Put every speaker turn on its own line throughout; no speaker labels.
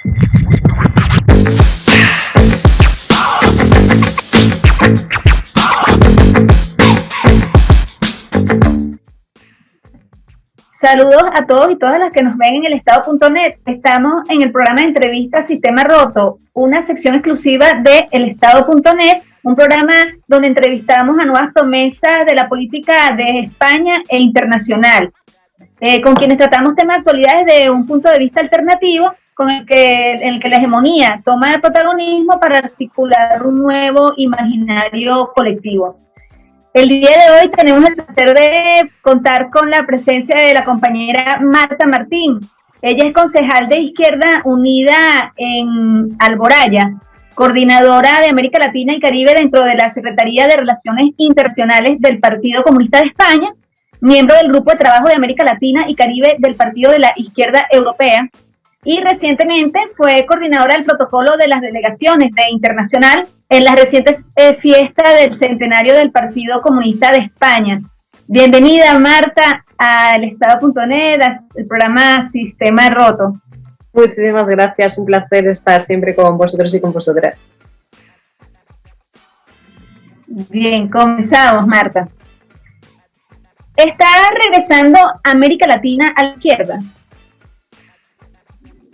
Saludos a todos y todas las que nos ven en elestado.net. Estamos en el programa de entrevistas Sistema Roto, una sección exclusiva de elestado.net, un programa donde entrevistamos a nuevas promesas de la política de España e internacional, con quienes tratamos temas de actualidad desde un punto de vista alternativo, en el que la hegemonía toma el protagonismo para articular un nuevo imaginario colectivo. El día de hoy tenemos el placer de contar con la presencia de la compañera Marta Martín. Ella es concejal de Izquierda Unida en Alboraya, coordinadora de América Latina y Caribe dentro de la Secretaría de Relaciones Internacionales del Partido Comunista de España, miembro del Grupo de Trabajo de América Latina y Caribe del Partido de la Izquierda Europea, y recientemente fue coordinadora del protocolo de las delegaciones de Internacional en las recientes fiestas del centenario del Partido Comunista de España. Bienvenida, Marta, a elestado.net, al programa Sistema Roto.
Muchísimas gracias, un placer estar siempre con vosotros y con vosotras.
Bien, comenzamos, Marta. ¿Está regresando América Latina a la izquierda?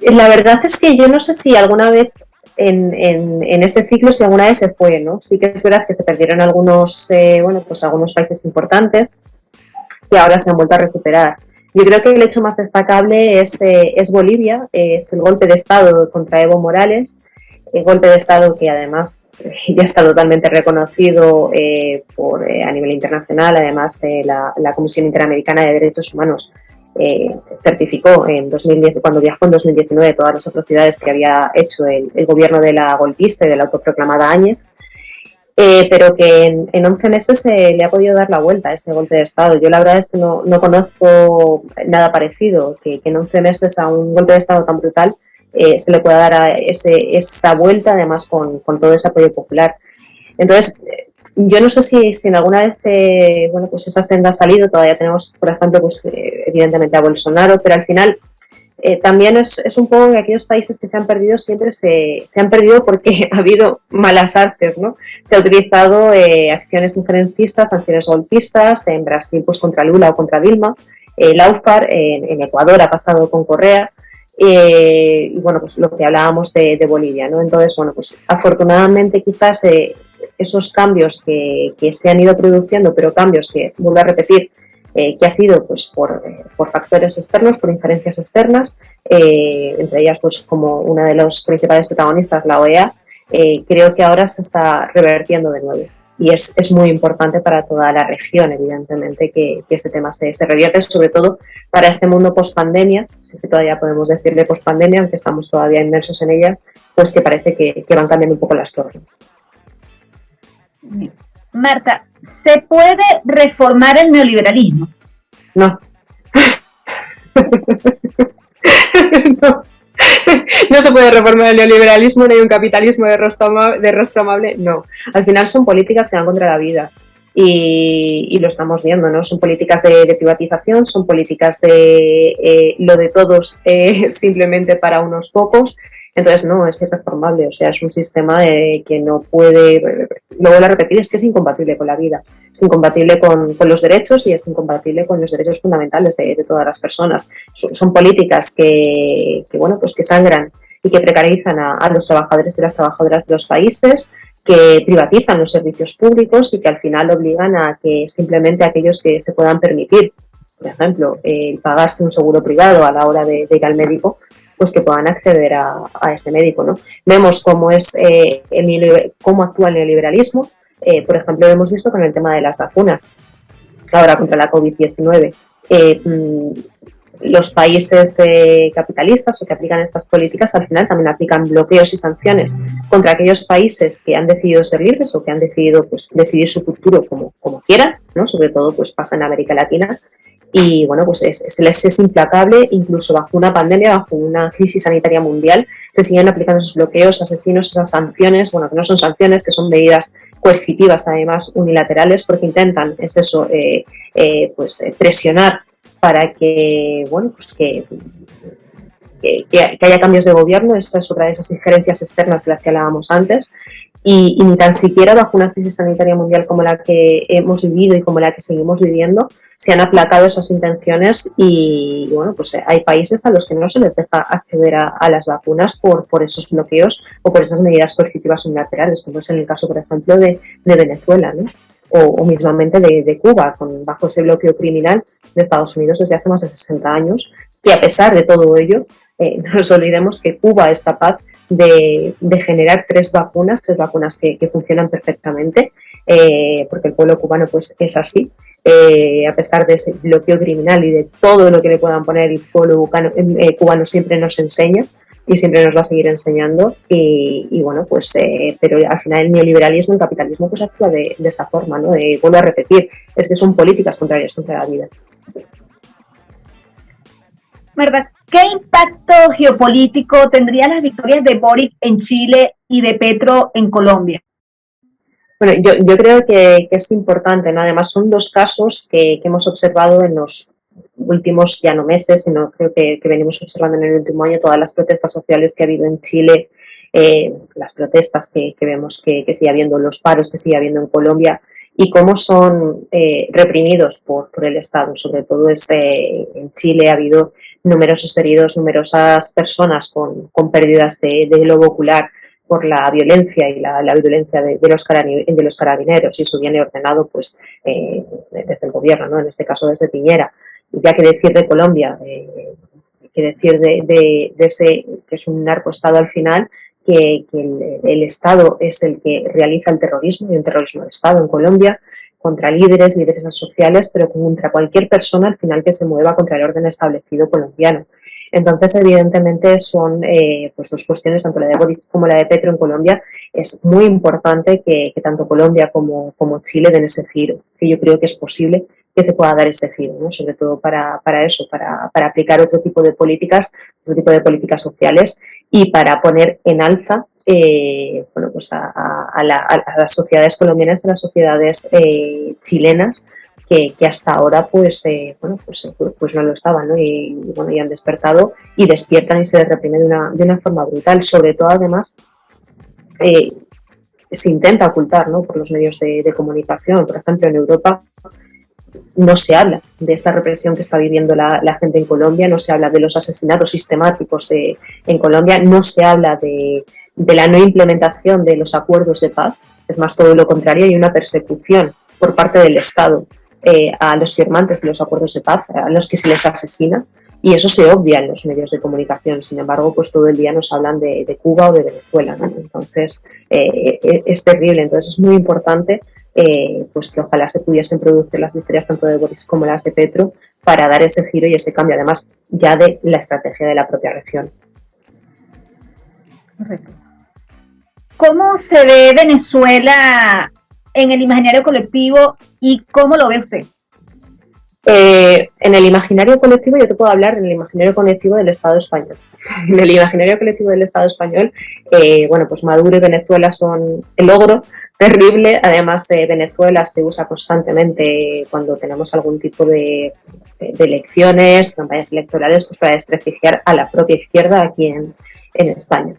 La verdad es que yo no sé si alguna vez en este ciclo, si alguna vez se fue, ¿no? Sí que es verdad que se perdieron algunos países importantes que ahora se han vuelto a recuperar. Yo creo que el hecho más destacable es Bolivia, es el golpe de Estado contra Evo Morales, el golpe de Estado que además ya está totalmente reconocido a nivel internacional. Además la Comisión Interamericana de Derechos Humanos certificó en 2010, cuando viajó en 2019, todas las atrocidades que había hecho el gobierno de la golpista y de la autoproclamada Áñez, pero que en 11 meses le ha podido dar la vuelta a ese golpe de Estado. Yo la verdad es que no conozco nada parecido, que en 11 meses a un golpe de Estado tan brutal se le pueda dar esa vuelta, además con todo ese apoyo popular. Entonces, yo no sé si en alguna vez esa senda ha salido. Todavía tenemos, por ejemplo, evidentemente a Bolsonaro, pero al final también es un poco que aquellos países que se han perdido siempre se han perdido porque ha habido malas artes, ¿no? Se ha utilizado acciones injerencistas, acciones golpistas, en Brasil pues contra Lula o contra Dilma, la UFAR, en Ecuador ha pasado con Correa, y bueno, pues lo que hablábamos de Bolivia, ¿no? Entonces, bueno, pues afortunadamente quizás esos cambios que se han ido produciendo, pero cambios que, vuelvo a repetir, que ha sido pues por factores externos, por injerencias externas, entre ellas pues como una de los principales protagonistas, la OEA, creo que ahora se está revertiendo de nuevo. Y es muy importante para toda la región, evidentemente, que ese tema se revierte, sobre todo para este mundo post-pandemia, si es que todavía podemos decirle post-pandemia, aunque estamos todavía inmersos en ella, pues que parece que van cambiando un poco las tornas.
Marta, ¿se puede reformar el neoliberalismo?
No. No se puede reformar el neoliberalismo, ni un capitalismo de rostro amable, no. Al final son políticas que van contra la vida y lo estamos viendo, ¿no? Son políticas de privatización, son políticas de lo de todos simplemente para unos pocos. Entonces no, es irreformable, o sea, es un sistema que no puede, lo vuelvo a repetir, es que es incompatible con la vida, es incompatible con los derechos y es incompatible con los derechos fundamentales de todas las personas. Son políticas que sangran y que precarizan a los trabajadores y las trabajadoras de los países, que privatizan los servicios públicos y que al final obligan a que simplemente aquellos que se puedan permitir, por ejemplo, pagarse un seguro privado a la hora de ir al médico, pues que puedan acceder a ese médico, ¿no? Vemos cómo actúa el neoliberalismo, por ejemplo, lo hemos visto con el tema de las vacunas, ahora contra la COVID-19. Los países capitalistas o que aplican estas políticas al final también aplican bloqueos y sanciones contra aquellos países que han decidido ser libres o que han decidido pues decidir su futuro como quieran, ¿no? Sobre todo pues pasa en América Latina. Y bueno, pues es implacable, incluso bajo una pandemia, bajo una crisis sanitaria mundial, se siguen aplicando esos bloqueos asesinos, esas sanciones, bueno, que no son sanciones, que son medidas coercitivas, además unilaterales, porque intentan, presionar para que, bueno, pues que que haya cambios de gobierno. Esta es otra de esas injerencias externas de las que hablábamos antes. Y ni tan siquiera bajo una crisis sanitaria mundial como la que hemos vivido y como la que seguimos viviendo se han aplacado esas intenciones y bueno, pues hay países a los que no se les deja acceder a las vacunas por esos bloqueos o por esas medidas coercitivas unilaterales, como es en el caso, por ejemplo, de Venezuela, ¿no? O mismamente de Cuba, bajo ese bloqueo criminal de Estados Unidos desde hace más de 60 años, que a pesar de todo ello, no nos olvidemos que Cuba es capaz de generar tres vacunas que funcionan perfectamente, porque el pueblo cubano pues es así, a pesar de ese bloqueo criminal y de todo lo que le puedan poner, el pueblo cubano siempre nos enseña y siempre nos va a seguir enseñando y bueno, pues pero al final el neoliberalismo, el capitalismo pues actúa de esa forma, ¿no? Vuelvo a repetir, es que son políticas contrarias contra la vida.
Marta, ¿qué impacto geopolítico tendrían las victorias de Boric en Chile y de Petro en Colombia?
Bueno, yo creo que es importante, ¿no? Además son dos casos que hemos observado en los últimos ya no meses, sino creo que venimos observando en el último año todas las protestas sociales que ha habido en Chile, las protestas que vemos que sigue habiendo, los paros que sigue habiendo en Colombia y cómo son reprimidos por el Estado. Sobre todo en Chile ha habido numerosos heridos, numerosas personas con pérdidas de globo ocular por la violencia y la violencia de los carabineros, y eso viene ordenado pues desde el gobierno, ¿no? En este caso desde Piñera. Y ya que decir de Colombia, que decir de ese que es un narcoestado al final, que el Estado es el que realiza el terrorismo y un terrorismo de Estado en Colombia contra líderes sociales, pero contra cualquier persona al final que se mueva contra el orden establecido colombiano. Entonces, evidentemente, son pues dos cuestiones, tanto la de Boric como la de Petro en Colombia. Es muy importante que tanto Colombia como Chile den ese giro, que yo creo que es posible que se pueda dar ese giro, ¿no? Sobre todo para eso, para aplicar otro tipo de políticas sociales y para poner en alza bueno, pues a las sociedades colombianas, a las sociedades chilenas, que hasta ahora pues no lo estaban, ¿no? Y bueno, ya han despertado y despiertan y se les reprime de una forma brutal. Sobre todo, además, se intenta ocultar, ¿no? Por los medios de comunicación. Por ejemplo, en Europa no se habla de esa represión que está viviendo la gente en Colombia, no se habla de los asesinatos sistemáticos en Colombia, no se habla de la no implementación de los acuerdos de paz, es más todo lo contrario, hay una persecución por parte del Estado a los firmantes de los acuerdos de paz, a los que se les asesina, y eso se obvia en los medios de comunicación. Sin embargo, pues todo el día nos hablan de Cuba o de Venezuela, ¿no? Entonces es terrible. Entonces es muy importante pues que ojalá se pudiesen producir las victorias tanto de Boric como las de Petro para dar ese giro y ese cambio, además ya de la estrategia de la propia región.
Correcto. ¿Cómo se ve Venezuela en el imaginario colectivo y cómo lo ve usted?
En el imaginario colectivo, yo te puedo hablar en el imaginario colectivo del Estado español. En el imaginario colectivo del Estado español, bueno, pues Maduro y Venezuela son el logro terrible. Además, Venezuela se usa constantemente cuando tenemos algún tipo de elecciones, campañas electorales, pues para desprestigiar a la propia izquierda aquí en España.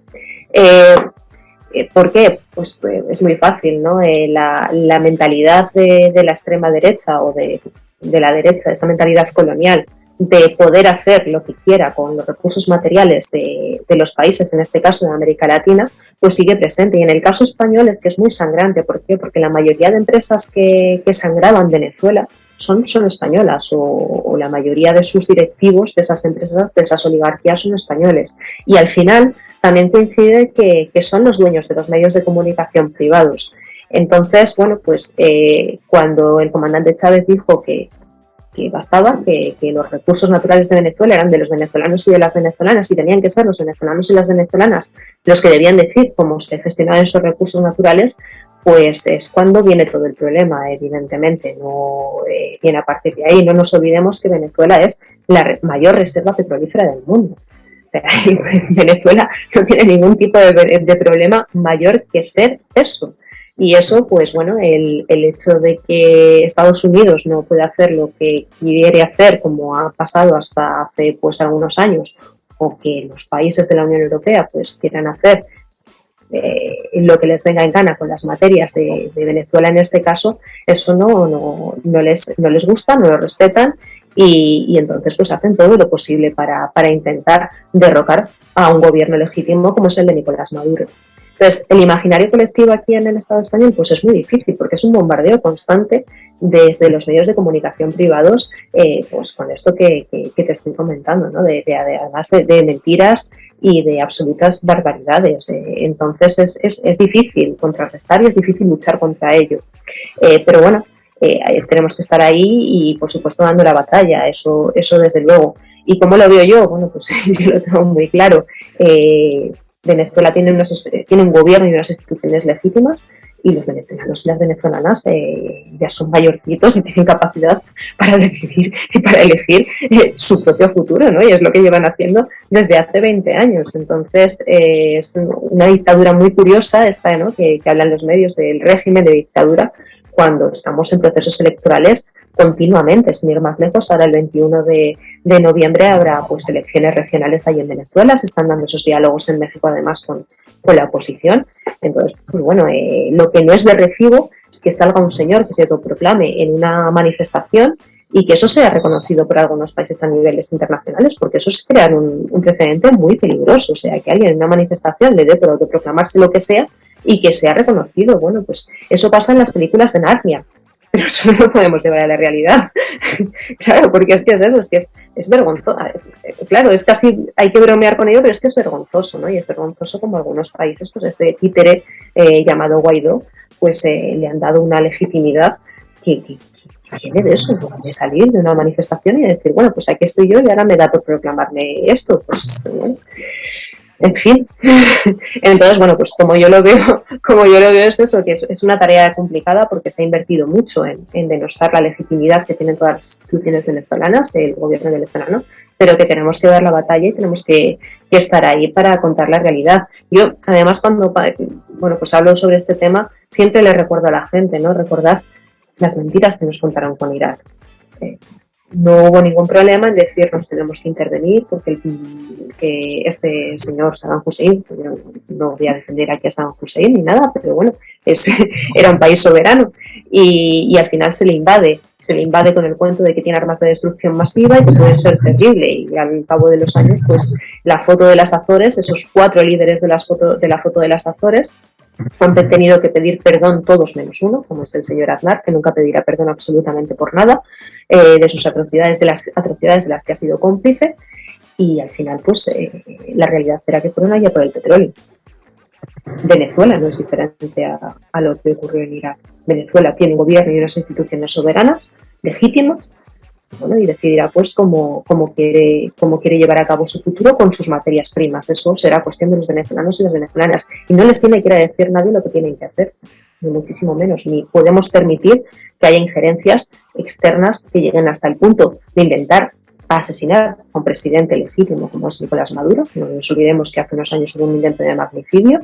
¿Por qué? Pues es muy fácil, ¿no? La mentalidad de la extrema derecha o de la derecha, esa mentalidad colonial de poder hacer lo que quiera con los recursos materiales de los países, en este caso de América Latina, pues sigue presente. Y en el caso español es que es muy sangrante. ¿Por qué? Porque la mayoría de empresas que sangraban Venezuela son españolas o la mayoría de sus directivos de esas empresas, de esas oligarquías son españoles. Y al final también coincide que son los dueños de los medios de comunicación privados. Entonces, bueno, pues cuando el comandante Chávez dijo que bastaba, que los recursos naturales de Venezuela eran de los venezolanos y de las venezolanas y tenían que ser los venezolanos y las venezolanas los que debían decir cómo se gestionaban esos recursos naturales, pues es cuando viene todo el problema, evidentemente. No viene a partir de ahí. No nos olvidemos que Venezuela es la mayor reserva petrolífera del mundo. O sea, Venezuela no tiene ningún tipo de problema mayor que ser eso. Y eso, pues bueno, el hecho de que Estados Unidos no pueda hacer lo que quiere hacer, como ha pasado hasta hace pues algunos años, o que los países de la Unión Europea pues quieran hacer lo que les venga en gana con las materias de Venezuela en este caso, eso no les gusta, no lo respetan y entonces pues hacen todo lo posible para intentar derrocar a un gobierno legítimo como es el de Nicolás Maduro. Entonces, el imaginario colectivo aquí en el Estado español pues es muy difícil porque es un bombardeo constante desde los medios de comunicación privados, pues con esto que te estoy comentando, ¿no? Además de mentiras y de absolutas barbaridades. Entonces, es difícil contrarrestar y es difícil luchar contra ello. Pero bueno, tenemos que estar ahí y, por supuesto, dando la batalla, eso desde luego. ¿Y cómo lo veo yo? Bueno, pues yo lo tengo muy claro. Venezuela tiene un gobierno y unas instituciones legítimas y los venezolanos y las venezolanas ya son mayorcitos y tienen capacidad para decidir y para elegir su propio futuro, ¿no? Y es lo que llevan haciendo desde hace 20 años. Entonces, es una dictadura muy curiosa esta, ¿no? que hablan los medios del régimen de dictadura cuando estamos en procesos electorales continuamente, sin ir más lejos. Ahora el 21 de noviembre habrá pues elecciones regionales ahí en Venezuela, se están dando esos diálogos en México además con la oposición. Entonces, pues bueno, lo que no es de recibo es que salga un señor que se autoproclame en una manifestación y que eso sea reconocido por algunos países a niveles internacionales, porque eso es crear un precedente muy peligroso. O sea, que alguien en una manifestación le dé por autoproclamarse lo que sea y que sea reconocido. Bueno, pues eso pasa en las películas de Narnia, pero eso no lo podemos llevar a la realidad. Claro, porque es que es eso, es vergonzoso. Claro, es casi, hay que bromear con ello, pero es que es vergonzoso, ¿no? Y es vergonzoso como algunos países, pues este títere llamado Guaidó, pues le han dado una legitimidad que tiene de eso, de salir de una manifestación y decir, bueno, pues aquí estoy yo y ahora me da por proclamarme esto. Pues bueno, en fin. Entonces, bueno, pues como yo lo veo es eso, que es una tarea complicada porque se ha invertido mucho en denostar la legitimidad que tienen todas las instituciones venezolanas, el gobierno venezolano, pero que tenemos que dar la batalla y tenemos que estar ahí para contar la realidad. Yo, además, cuando pues hablo sobre este tema, siempre le recuerdo a la gente, ¿no? Recordad las mentiras que nos contaron con Irak. No hubo ningún problema en decirnos tenemos que intervenir porque que este señor Saddam Hussein, yo no voy a defender aquí a Saddam Hussein ni nada, pero bueno, era un país soberano y al final se le invade con el cuento de que tiene armas de destrucción masiva y que puede ser terrible, y al cabo de los años pues la foto de las Azores, esos 4 líderes de la foto de las Azores han tenido que pedir perdón todos menos uno, como es el señor Aznar, que nunca pedirá perdón absolutamente por nada, de sus atrocidades, de las atrocidades de las que ha sido cómplice, y al final pues la realidad será que fueron allá por el petróleo. Venezuela no es diferente a lo que ocurrió en Irak. Venezuela tiene un gobierno y unas instituciones soberanas, legítimas, bueno, y decidirá pues cómo quiere llevar a cabo su futuro con sus materias primas. Eso será cuestión de los venezolanos y las venezolanas. Y no les tiene que ir a decir nadie lo que tienen que hacer, ni muchísimo menos. Ni podemos permitir que haya injerencias externas que lleguen hasta el punto de intentar asesinar a un presidente legítimo como es Nicolás Maduro. No nos olvidemos que hace unos años hubo un intento de magnicidio.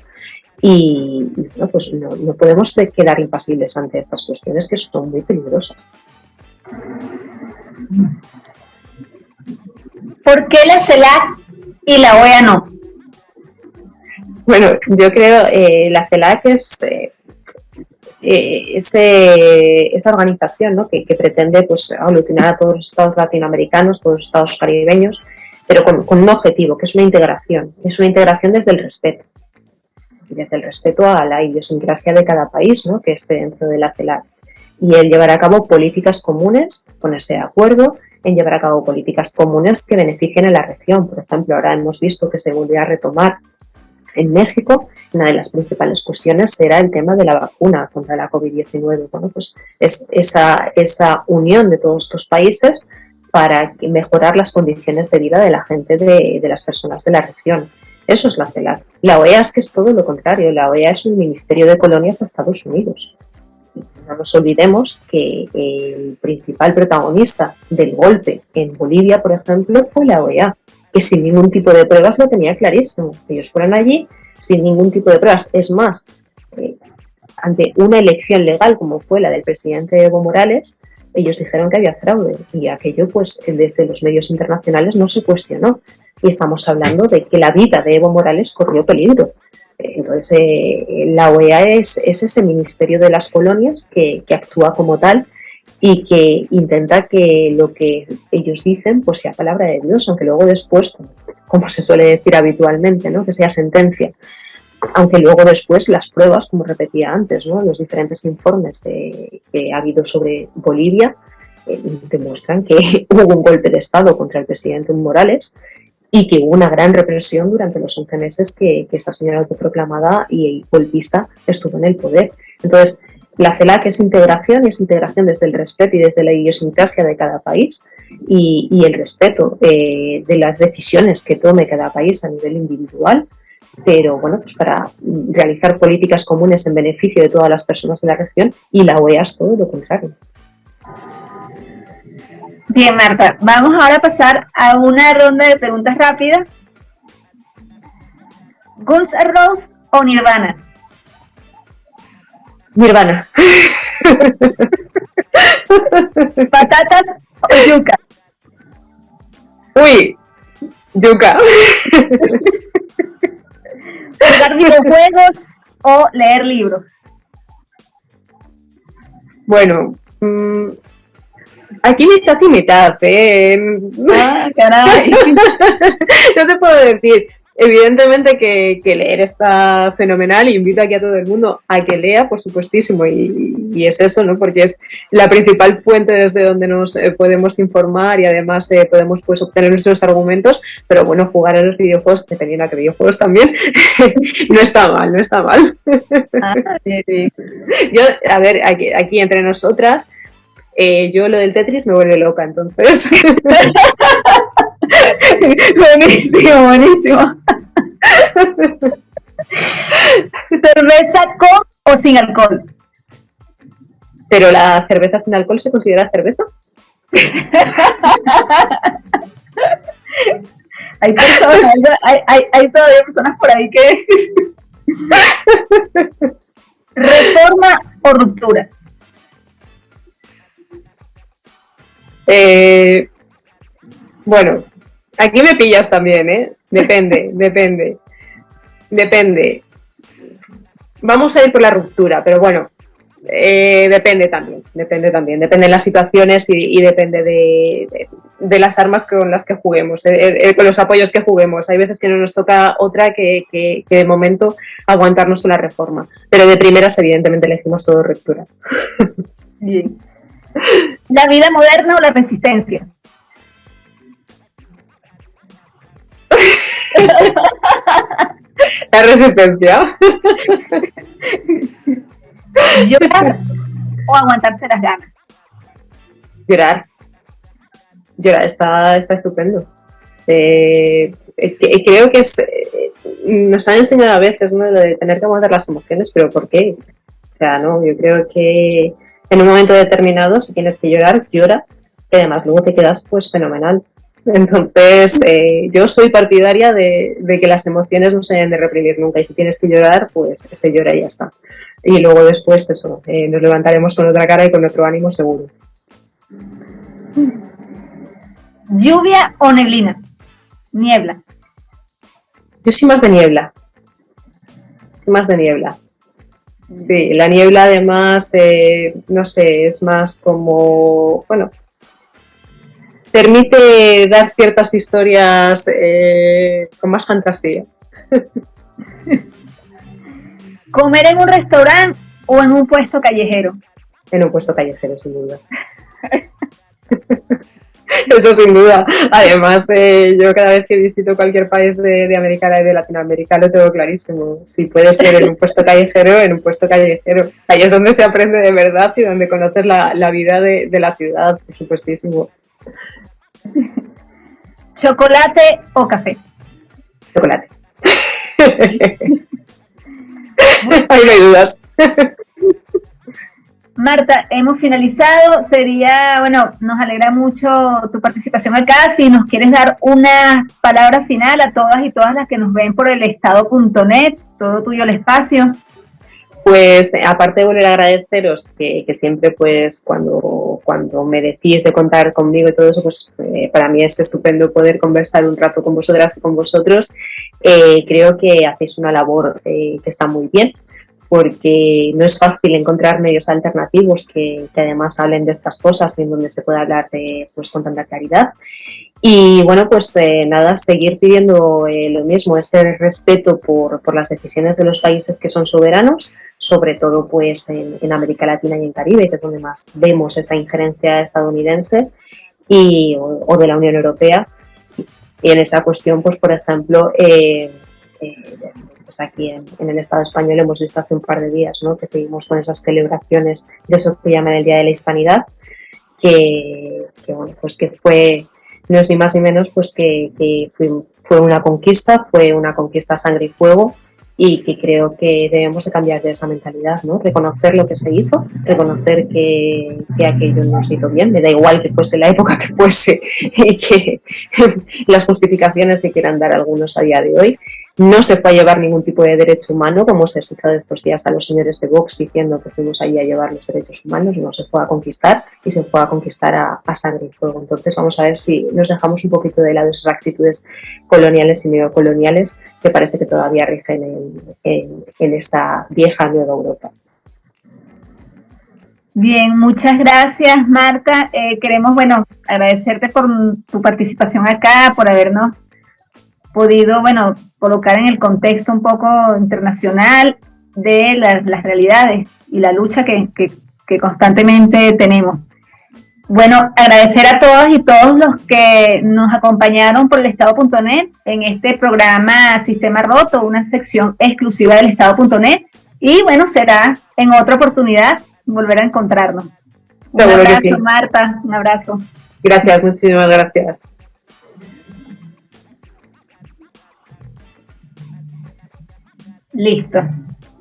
Y no, pues no podemos quedar impasibles ante estas cuestiones que son muy peligrosas.
¿Por qué la CELAC y la OEA no?
Bueno, yo creo la CELAC es esa organización, ¿no? que pretende pues aglutinar a todos los estados latinoamericanos, todos los estados caribeños, pero con un objetivo, que es una integración desde el respeto. Y desde el respeto a la idiosincrasia de cada país, ¿no? que esté dentro de la CELAC. Y el llevar a cabo políticas comunes, ponerse de acuerdo en llevar a cabo políticas comunes que beneficien a la región. Por ejemplo, ahora hemos visto que se vuelve a retomar en México. Una de las principales cuestiones será el tema de la vacuna contra la COVID-19. Bueno, pues es esa unión de todos estos países para mejorar las condiciones de vida de la gente, de las personas de la región. Eso es la CELAC. La OEA es que es todo lo contrario. La OEA es un ministerio de colonias de Estados Unidos. No nos olvidemos que el principal protagonista del golpe en Bolivia, por ejemplo, fue la OEA, que sin ningún tipo de pruebas lo tenía clarísimo. Ellos fueron allí sin ningún tipo de pruebas. Es más, ante una elección legal como fue la del presidente Evo Morales, ellos dijeron que había fraude y aquello pues desde los medios internacionales no se cuestionó. y estamos hablando de que la vida de Evo Morales corrió peligro. Entonces, la OEA es ese ministerio de las colonias que actúa como tal y que intenta que lo que ellos dicen pues sea palabra de Dios, aunque luego después, como se suele decir habitualmente, ¿no?, que sea sentencia. Aunque luego después las pruebas, como repetía antes, ¿no?, los diferentes informes que ha habido sobre Bolivia demuestran que hubo un golpe de Estado contra el presidente Morales y que hubo una gran represión durante los 11 meses que esta señora autoproclamada y golpista estuvo en el poder. Entonces, la CELAC es integración, y es integración desde el respeto y desde la idiosincrasia de cada país y el respeto de las decisiones que tome cada país a nivel individual, pero bueno, pues para realizar políticas comunes en beneficio de todas las personas de la región, y la OEA es todo lo contrario.
Bien, Marta, vamos ahora a pasar a una ronda de preguntas rápidas. ¿Guns N' Roses o Nirvana?
Nirvana.
¿Patatas o yuca?
Uy, yuca.
¿Jugar videojuegos o leer libros?
Bueno, aquí mitad y mitad,
Ah, caray.
No te puedo decir. Evidentemente que leer está fenomenal y invito aquí a todo el mundo a que lea, por supuestísimo, y es eso, ¿no? Porque es la principal fuente desde donde nos podemos informar y además podemos pues obtener nuestros argumentos, pero bueno, jugar a los videojuegos, dependiendo de qué videojuegos también, no está mal.
Ah, sí.
Yo, a ver, aquí entre nosotras, yo lo del Tetris me vuelve loca, entonces...
Buenísimo. ¿Cerveza con o sin alcohol?
¿Pero la cerveza sin alcohol se considera cerveza?
Hay personas, hay todavía personas por ahí que... ¿Reforma o ruptura?
Bueno, aquí me pillas también, ¿eh? Depende. Vamos a ir por la ruptura, pero bueno, depende también. Depende de las situaciones y depende de las armas con las que juguemos, con los apoyos que juguemos. Hay veces que no nos toca otra que de momento aguantarnos con la reforma, pero de primeras evidentemente elegimos todo ruptura.
Bien. ¿La vida moderna o la resistencia?
La resistencia.
¿Llorar o aguantarse las ganas?
Llorar, está estupendo. Creo que nos han enseñado a veces, ¿no?, lo de tener que aguantar las emociones, pero ¿por qué? O sea, no, yo creo que en un momento determinado, si tienes que llorar, llora, y además luego te quedas pues fenomenal. Entonces, yo soy partidaria de que las emociones no se deben de reprimir nunca, y si tienes que llorar, pues se llora y ya está. Y luego después, eso, nos levantaremos con otra cara y con otro ánimo seguro.
¿Lluvia o neblina? Niebla.
Yo soy más de niebla. Sí, la niebla además, no sé, es más como, bueno, permite dar ciertas historias con más fantasía.
¿Comer en un restaurante o en un puesto callejero?
En un puesto callejero, sin duda. Eso sin duda. Además, yo cada vez que visito cualquier país de América y de Latinoamérica lo tengo clarísimo. Si puede ser en un puesto callejero, en un puesto callejero. Ahí es donde se aprende de verdad y donde conoces la vida de la ciudad, por supuestísimo.
¿Chocolate o café?
Chocolate. Ahí no hay dudas.
Marta, hemos finalizado. Nos alegra mucho tu participación acá. Si nos quieres dar una palabra final a todas y todas las que nos ven por el estado.net, todo tuyo el espacio.
Pues aparte de volver a agradeceros que siempre pues cuando me decís de contar conmigo y todo eso, pues para mí es estupendo poder conversar un rato con vosotras y con vosotros. Creo que hacéis una labor que está muy bien, porque no es fácil encontrar medios alternativos que además hablen de estas cosas y en donde se pueda hablar pues con tanta claridad. Y bueno, pues nada, seguir pidiendo lo mismo, ese respeto por las decisiones de los países que son soberanos, sobre todo pues en América Latina y en Caribe, que es donde más vemos esa injerencia estadounidense o de la Unión Europea. Y en esa cuestión, pues por ejemplo, pues aquí en el Estado español hemos visto hace un par de días, ¿no?, que seguimos con esas celebraciones de eso que llaman el Día de la Hispanidad, que bueno, pues que fue no es ni más ni menos pues que fue una conquista a sangre y fuego, y que creo que debemos de cambiar de esa mentalidad, ¿no? Reconocer lo que se hizo, reconocer que aquello no se hizo bien, me da igual que fuese la época que fuese y que las justificaciones que quieran dar algunos a día de hoy. No se fue a llevar ningún tipo de derecho humano, como se ha escuchado estos días a los señores de Vox diciendo que fuimos allí a llevar los derechos humanos. No se fue a conquistar, y se fue a conquistar a sangre y fuego. Entonces vamos a ver si nos dejamos un poquito de lado esas actitudes coloniales y neocoloniales que parece que todavía rigen en esta vieja nueva Europa.
Bien, muchas gracias, Marta. Queremos, bueno, agradecerte por tu participación acá, por habernos podido, bueno, colocar en el contexto un poco internacional de las realidades y la lucha que constantemente tenemos. Bueno, agradecer a todos y todos los que nos acompañaron por el Estado.net en este programa Sistema Roto, una sección exclusiva del Estado.net, y bueno, será en otra oportunidad volver a encontrarnos.
Seguro
un abrazo,
que sí.
Marta, un abrazo.
Gracias, muchísimas gracias.
Listo.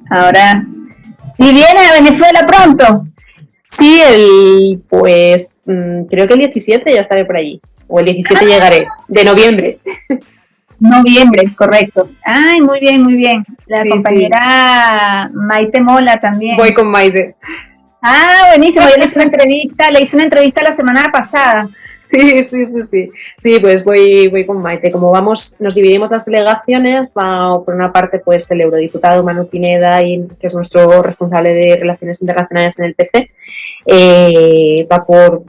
Ahora, ¿y viene a Venezuela pronto?
Sí, pues creo que el 17 ya estaré por allí, o el 17 llegaré, de noviembre.
Noviembre, correcto. Ay, muy bien, muy bien. La
sí,
compañera sí. Maite Mola también.
Voy con Maite.
Ah, buenísimo. Yo le hice una entrevista la semana pasada.
Sí, pues voy con Maite. Como vamos, nos dividimos las delegaciones, va por una parte pues el eurodiputado Manu Pineda, que es nuestro responsable de Relaciones Internacionales en el PC, va por,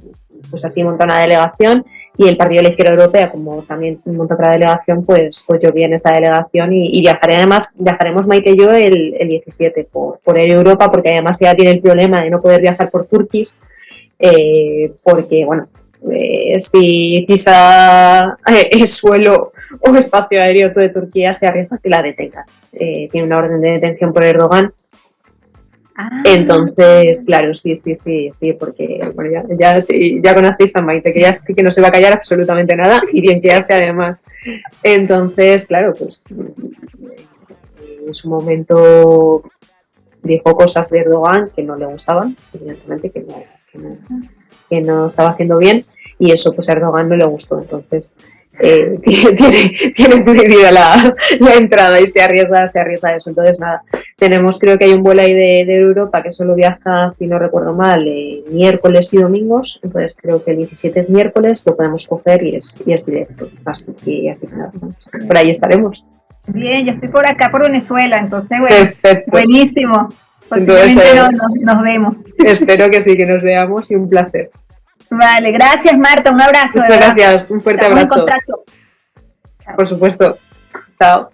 pues así monta una delegación, y el Partido de la Izquierda Europea, como también monta otra delegación, pues yo vi en esa delegación y viajaremos Maite y yo el 17 por Europa, porque además ella tiene el problema de no poder viajar por Turquís, porque bueno, si pisa el suelo o espacio aéreo de Turquía, se arriesga que la detengan. Tiene una orden de detención por Erdogan. Entonces, claro, sí, porque bueno, ya conocéis a Maite, que ya sí que no se va a callar absolutamente nada, y bien que hace además. Entonces, claro, pues en su momento dijo cosas de Erdogan que no le gustaban, evidentemente que no estaba haciendo bien, y eso pues a Erdogan no le gustó. Entonces tiene prohibida la entrada y se arriesga a eso. Entonces nada, creo que hay un vuelo ahí de Europa que solo viaja, si no recuerdo mal, miércoles y domingos. Entonces creo que el 17 es miércoles, lo podemos coger y es directo, así que nada, por ahí estaremos.
Bien, yo estoy por acá por Venezuela, entonces bueno, perfecto. Buenísimo.
Entonces,
nos vemos.
Espero que sí, que nos veamos, y un placer.
Vale, gracias Marta, un abrazo.
Muchas gracias, un fuerte abrazo.
En contacto.
Por supuesto. Chao.